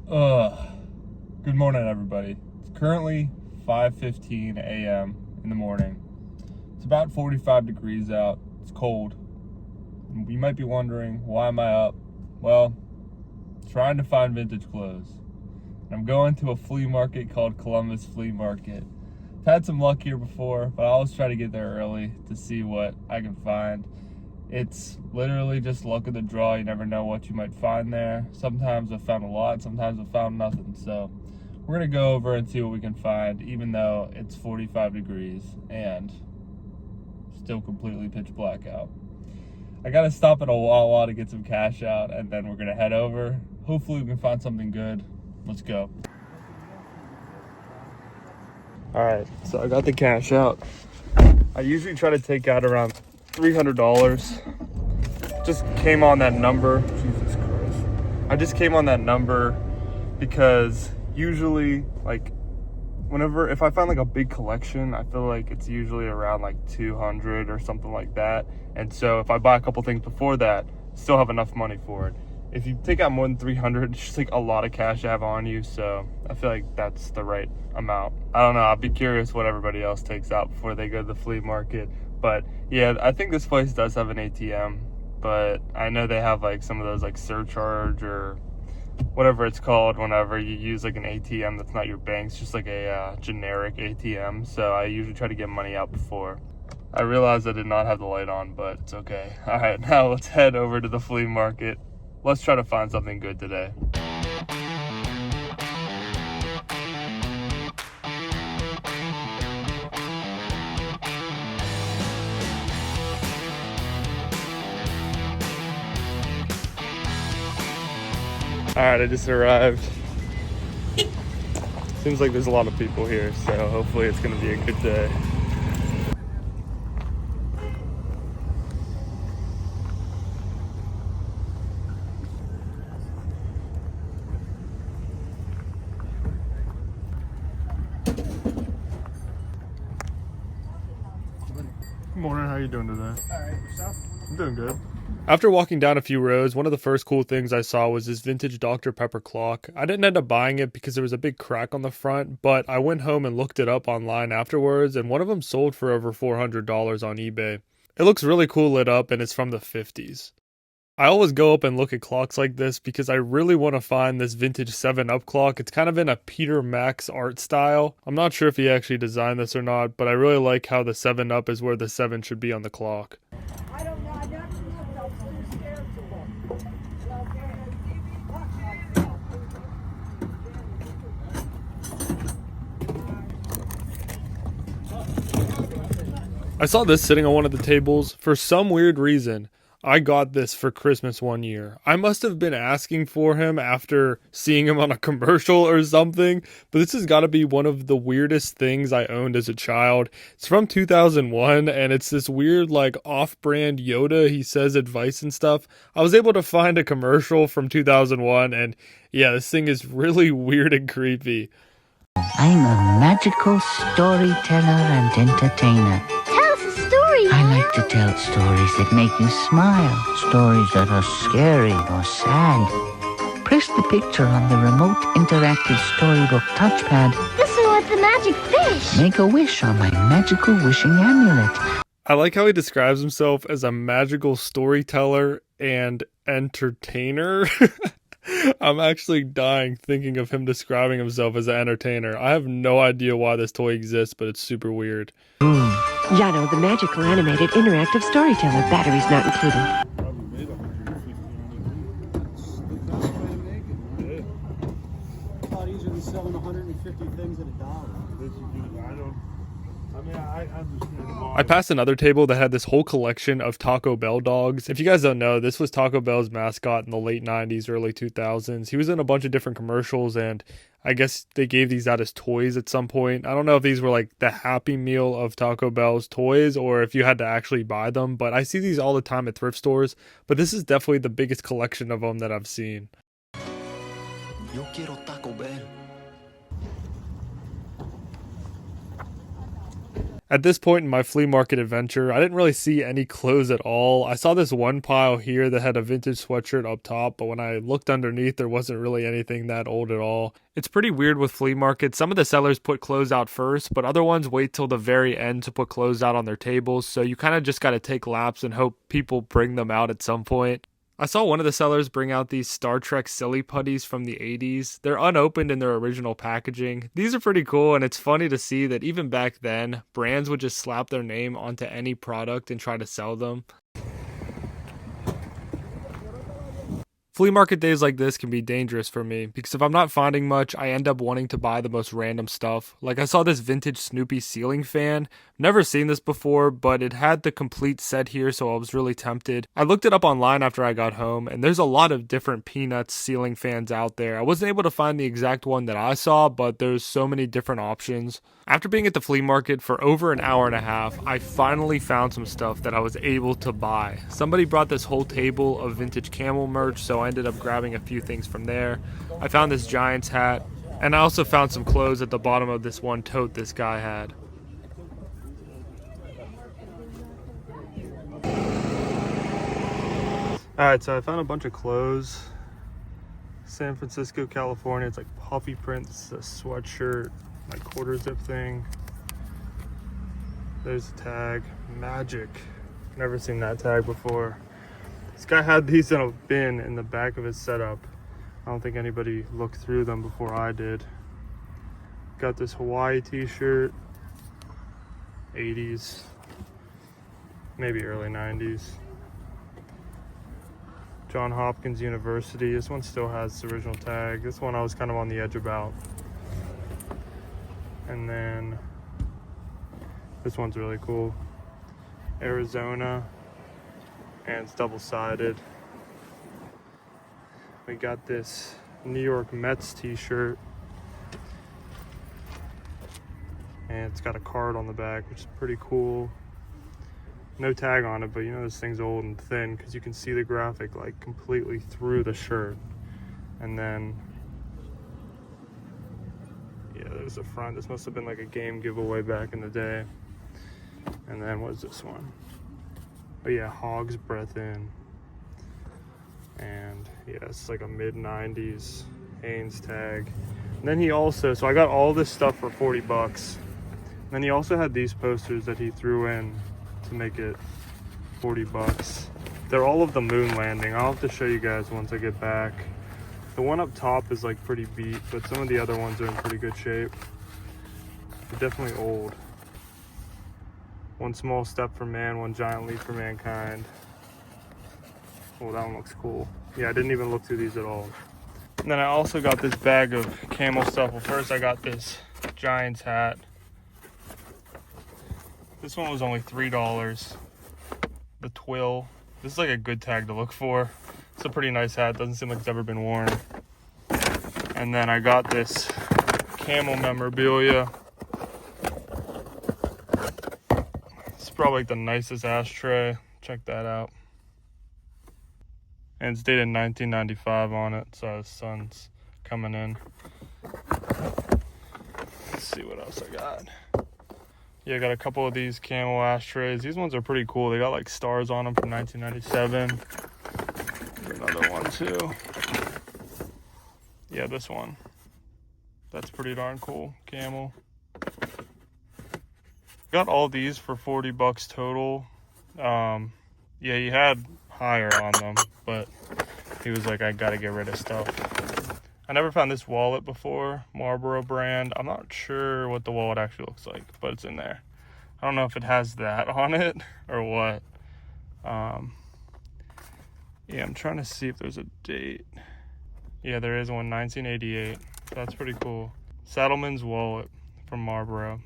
Good morning, everybody. It's currently 5:15 a.m. in the morning. It's about 45 degrees out. It's cold. And you might be wondering, why am I up? Well, trying to find vintage clothes. I'm going to a flea market called Columbus Flea Market. I've had some luck here before, but I always try to get there early to see what I can find. It's literally just luck of the draw. You never know what you might find there. Sometimes I've found a lot, sometimes I've found nothing. So we're gonna go over and see what we can find, even though it's 45 degrees and still completely pitch black out. I gotta stop at a Wawa to get some cash out, and then we're gonna head over. Hopefully we can find something good. Let's go. All right, so I got the cash out. I usually try to take out around $300. Just came on that number. Jesus Christ. I just came on that number because usually, like, if I find like a big collection, I feel like it's usually around like 200 or something like that. And so if I buy a couple things before that, still have enough money for it. If you take out more than 300, it's just like a lot of cash to have on you. So I feel like that's the right amount. I don't know. I'll be curious what everybody else takes out before they go to the flea market. But yeah, I think this place does have an ATM, but I know they have like some of those like surcharge or whatever it's called whenever you use like an ATM that's not your bank's, just like a generic ATM. So I usually try to get money out before. I realized I did not have the light on, but it's okay. All right, now let's head over to the flea market. Let's try to find something good today. All right, I just arrived. Seems like there's a lot of people here, so hopefully it's gonna be a good day. Good morning, how you doing today? All right, yourself? I'm doing good. After walking down a few rows, one of the first cool things I saw was this vintage Dr. Pepper clock. I didn't end up buying it because there was a big crack on the front, but I went home and looked it up online afterwards, and one of them sold for over $400 on eBay. It looks really cool lit up, and it's from the 50s. I always go up and look at clocks like this because I really want to find this vintage 7-Up clock. It's kind of in a Peter Max art style. I'm not sure if he actually designed this or not, but I really like how the 7-Up is where the 7 should be on the clock. I don't know. I never looked. I was too scared to look. I saw this sitting on one of the tables. For some weird reason, I got this for Christmas one year. I must have been asking for him after seeing him on a commercial or something, but this has got to be one of the weirdest things I owned as a child. It's from 2001, and it's this weird, like, off-brand Yoda. He says advice and stuff. I was able to find a commercial from 2001, and yeah, this thing is really weird and creepy. I'm a magical storyteller and entertainer. Tell us a story. I like to tell stories that make you smile, stories that are scary or sad. Press the picture on the remote interactive storybook touchpad. Listen with the magic fish. Make a wish on my magical wishing amulet. I like how he describes himself as a magical storyteller and entertainer. I'm actually dying thinking of him describing himself as an entertainer. I have no idea why this toy exists, but it's super weird. Jano, the magical animated interactive storyteller. Batteries not included. Probably made 150. A lot easier than selling 150 things at $1. I understand why. I passed another table that had this whole collection of Taco Bell dogs. If you guys don't know, this was Taco Bell's mascot in the late 90s, early 2000s. He was in a bunch of different commercials, and I guess they gave these out as toys at some point. I don't know if these were like the Happy Meal of Taco Bell's toys or if you had to actually buy them, but I see these all the time at thrift stores. But this is definitely the biggest collection of them that I've seen. Yo quiero Taco Bell. At this point in my flea market adventure, I didn't really see any clothes at all. I saw this one pile here that had a vintage sweatshirt up top, but when I looked underneath, there wasn't really anything that old at all. It's pretty weird with flea markets. Some of the sellers put clothes out first, but other ones wait till the very end to put clothes out on their tables, so you kind of just got to take laps and hope people bring them out at some point. I saw one of the sellers bring out these Star Trek silly putties from the 80s. They're unopened in their original packaging. These are pretty cool, and it's funny to see that even back then, brands would just slap their name onto any product and try to sell them. Flea market days like this can be dangerous for me, because if I'm not finding much, I end up wanting to buy the most random stuff. Like I saw this vintage Snoopy ceiling fan. Never seen this before, but it had the complete set here, so I was really tempted. I looked it up online after I got home, and there's a lot of different Peanuts ceiling fans out there. I wasn't able to find the exact one that I saw, but there's so many different options. After being at the flea market for over an hour and a half, I finally found some stuff that I was able to buy. Somebody brought this whole table of vintage camel merch, so I ended up grabbing a few things from there. I found this Giants hat, and I also found some clothes at the bottom of this one tote this guy had. Alright, so I found a bunch of clothes. San Francisco, California. It's like puffy print. This is a sweatshirt, like quarter zip thing. There's a tag. Magic. Never seen that tag before. This guy had these in a bin in the back of his setup. I don't think anybody looked through them before I did. Got this Hawaii t-shirt. 80s. Maybe early 90s. Johns Hopkins University. This one still has the original tag. This one I was kind of on the edge about. And then this one's really cool. Arizona. And it's double-sided. We got this New York Mets t-shirt. And it's got a card on the back, which is pretty cool. No tag on it, but you know this thing's old and thin because you can see the graphic like completely through the shirt. And then, yeah, there's the front. This must have been like a game giveaway back in the day. And then what's this one? Oh yeah, Hog's Breath In. And yeah, it's like a mid-90s Hanes tag. And then he also, so I got all this stuff for 40 bucks. And then he also had these posters that he threw in to make it 40 bucks. They're all of the moon landing. I'll have to show you guys once I get back. The one up top is like pretty beat, but some of the other ones are in pretty good shape. They're definitely old. One small step for man, one giant leap for mankind. Oh, that one looks cool. Yeah, I didn't even look through these at all. And then I also got this bag of camel stuff. Well, first I got this Giants hat. This one was only $3. The twill. This is like a good tag to look for. It's a pretty nice hat. Doesn't seem like it's ever been worn. And then I got this camel memorabilia. It's probably like the nicest ashtray. Check that out. And it's dated 1995 on it, so the sun's coming in. Let's see what else I got. Yeah, I got a couple of these camel ashtrays. These ones are pretty cool. They got like stars on them from 1997. Another one too. Yeah, this one. That's pretty darn cool. Camel. Got all these for 40 bucks total. Yeah, he had higher on them, but he was like, I gotta get rid of stuff. I never found this wallet before, Marlboro brand. I'm not sure what the wallet actually looks like, but it's in there. I don't know if it has that on it or what. Yeah, I'm trying to see if there's a date. Yeah, there is one, 1988. So that's pretty cool. Saddleman's wallet from Marlboro.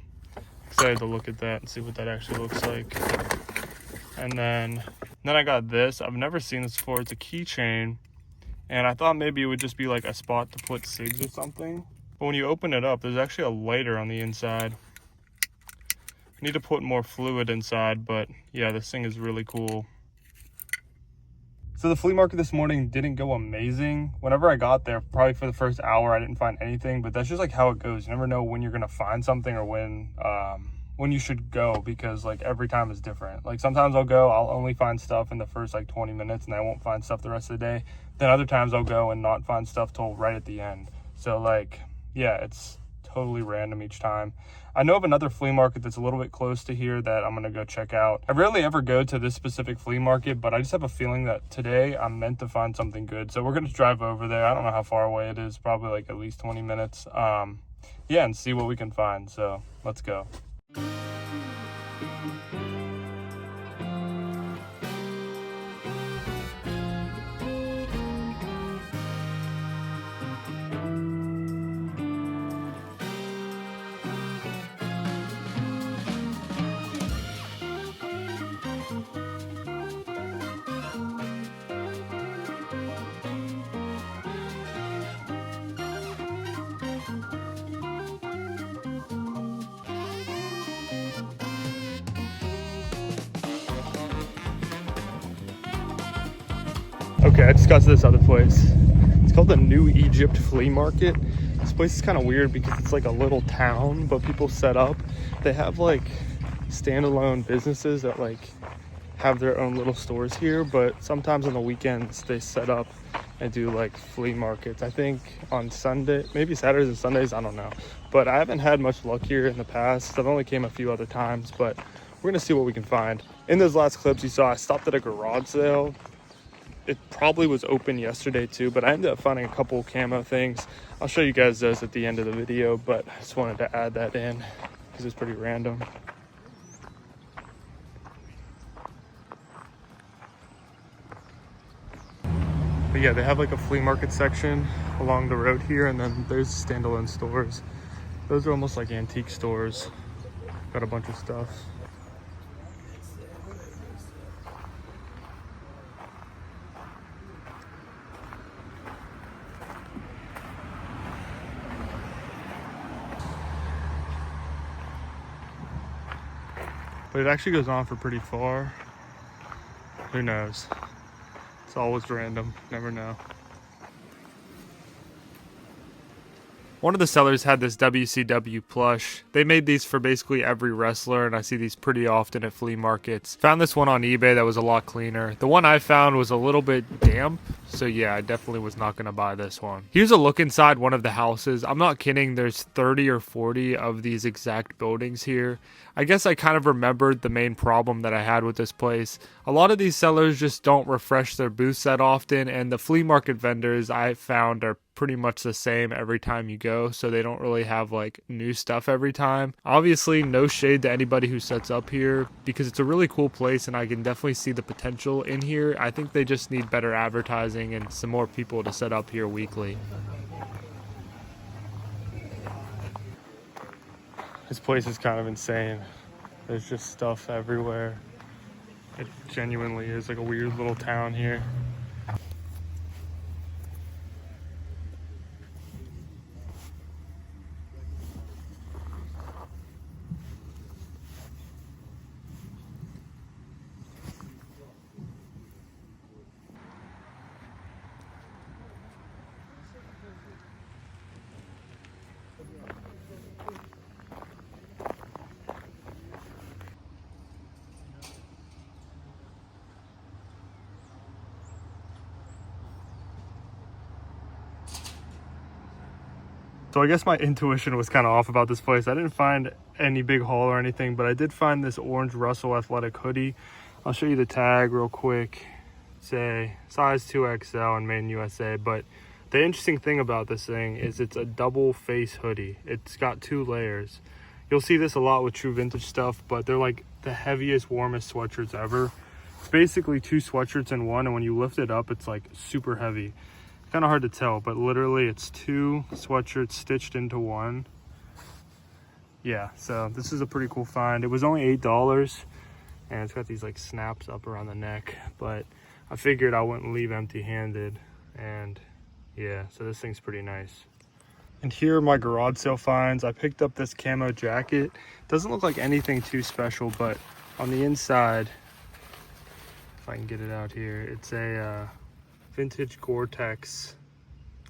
Excited to look at that and see what that actually looks like. And then I got this. I've never seen this before. It's a keychain. And I thought maybe it would just be like a spot to put cigs or something. But when you open it up, there's actually a lighter on the inside. I need to put more fluid inside, but yeah, this thing is really cool. So the flea market this morning didn't go amazing. Whenever I got there, probably for the first hour, I didn't find anything, but that's just like how it goes. You never know when you're gonna find something or when when you should go, because like every time is different. Like sometimes I'll only find stuff in the first like 20 minutes and I won't find stuff the rest of the day. Then other times I'll go and not find stuff till right at the end. So like, yeah, it's totally random each time. I know of another flea market that's a little bit close to here that I'm gonna go check out. I rarely ever go to this specific flea market, but I just have a feeling that today I'm meant to find something good. So we're gonna drive over there. I don't know how far away it is, probably like at least 20 minutes. Yeah, and see what we can find. So let's go. Okay, I just got to this other place. It's called the New Egypt Flea Market. This place is kind of weird because it's like a little town, but people set up. They have like standalone businesses that like have their own little stores here, but sometimes on the weekends they set up and do like flea markets. I think on Sunday, maybe Saturdays and Sundays, I don't know. But I haven't had much luck here in the past. I've only came a few other times, but we're gonna see what we can find. In those last clips you saw, I stopped at a garage sale. It probably was open yesterday too, but I ended up finding a couple camo things. I'll show you guys those at the end of the video, but I just wanted to add that in because it's pretty random. But yeah, they have like a flea market section along the road here, and then there's standalone stores. Those are almost like antique stores. Got a bunch of stuff. But it actually goes on for pretty far. Who knows? It's always random, never know. One of the sellers had this WCW plush. They made these for basically every wrestler, and I see these pretty often at flea markets. Found this one on eBay that was a lot cleaner. The one I found was a little bit damp, so yeah, I definitely was not going to buy this one. Here's a look inside one of the houses. I'm not kidding, there's 30 or 40 of these exact buildings here. I guess I kind of remembered the main problem that I had with this place. A lot of these sellers just don't refresh their booths that often, and the flea market vendors I found are pretty much the same every time you go, so they don't really have like new stuff every time. Obviously, no shade to anybody who sets up here because it's a really cool place and I can definitely see the potential in here. I think they just need better advertising and some more people to set up here weekly. This place is kind of insane. There's just stuff everywhere. It genuinely is like a weird little town here. So I guess my intuition was kind of off about this place. I didn't find any big haul or anything, but I did find this orange Russell Athletic hoodie. I'll show you the tag real quick. It's a size 2XL and made in USA, but the interesting thing about this thing is it's a double face hoodie. It's got 2 layers. You'll see this a lot with true vintage stuff, but they're like the heaviest, warmest sweatshirts ever. It's basically 2 sweatshirts in one, and when you lift it up, it's like super heavy. Kind of hard to tell, but literally it's 2 sweatshirts stitched into one. Yeah, so this is a pretty cool find. It was only $8, and it's got these like snaps up around the neck, but I figured I wouldn't leave empty-handed, and yeah, so this thing's pretty nice. And here are my garage sale finds. I picked up this camo jacket. Doesn't look like anything too special, but on the inside, if I can get it out here, it's a vintage Gore-Tex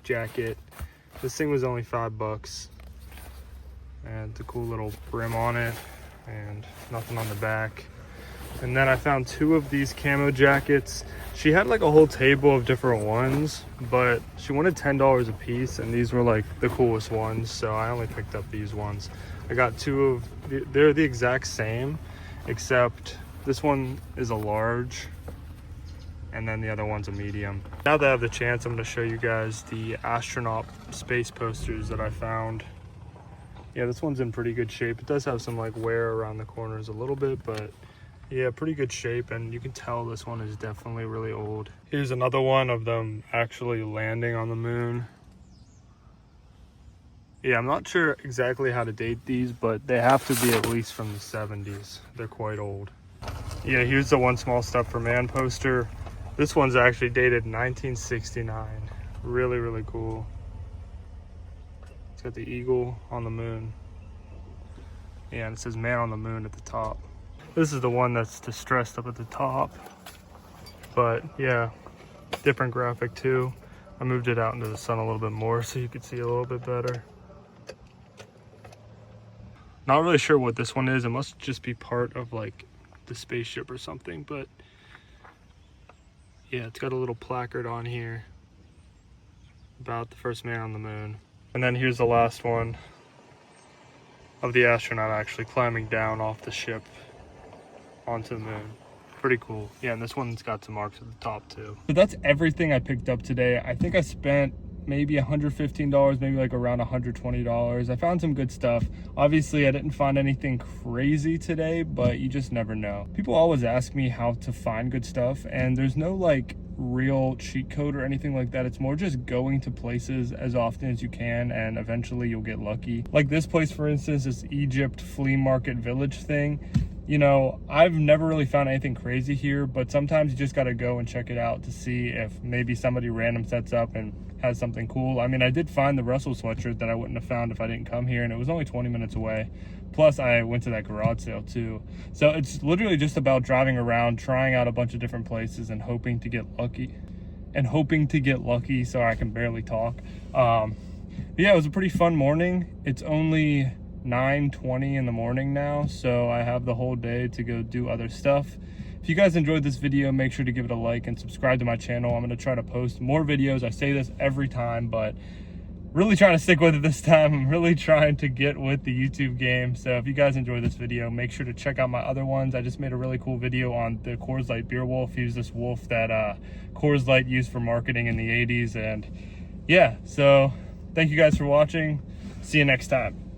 jacket. This thing was only $5, and it's a cool little brim on it, and nothing on the back. And then I found 2 of these camo jackets. She had like a whole table of different ones, but she wanted $10 a piece, and these were like the coolest ones, so I only picked up these ones. I got 2 of, they're the exact same, except this one is a large, and then the other one's a medium. Now that I have the chance, I'm gonna show you guys the astronaut space posters that I found. Yeah, this one's in pretty good shape. It does have some like wear around the corners a little bit, but yeah, pretty good shape, and you can tell this one is definitely really old. Here's another one of them actually landing on the moon. Yeah, I'm not sure exactly how to date these, but they have to be at least from the 70s. They're quite old. Yeah, here's the One Small Step for Man poster. This one's actually dated 1969. Really, really cool. It's got the eagle on the moon. Yeah, and it says Man on the Moon at the top. This is the one that's distressed up at the top. But yeah, different graphic too. I moved it out into the sun a little bit more so you could see a little bit better. Not really sure what this one is. It must just be part of like the spaceship or something, but yeah, it's got a little placard on here about the first man on the moon. And then here's the last one of the astronaut actually climbing down off the ship onto the moon. Pretty cool. Yeah, and this one's got some marks at the top too. So that's everything I picked up today. I think I spent maybe $115, maybe like around $120. I found some good stuff. Obviously, I didn't find anything crazy today, but you just never know. People always ask me how to find good stuff, and there's no like real cheat code or anything like that. It's more just going to places as often as you can, and eventually you'll get lucky. Like this place, for instance, this Egypt Flea Market Village thing. You know, I've never really found anything crazy here, but sometimes you just got to go and check it out to see if maybe somebody random sets up and has something cool. I mean, I did find the Russell sweatshirt that I wouldn't have found if I didn't come here, and it was only 20 minutes away. Plus, I went to that garage sale too. So it's literally just about driving around, trying out a bunch of different places, and hoping to get lucky. So I can barely talk. But yeah, it was a pretty fun morning. It's only 9:20 in the morning now, so I have the whole day to go do other stuff. If you guys enjoyed this video, make sure to give it a like and subscribe to my channel. I'm going to try to post more videos. I say this every time, but really trying to stick with it this time. I'm really trying to get with the YouTube game. So if you guys enjoyed this video, make sure to check out my other ones. I just made a really cool video on the Coors Light Beer Wolf. He was this wolf that Coors Light used for marketing in the 80s. And yeah, so thank you guys for watching. See you next time.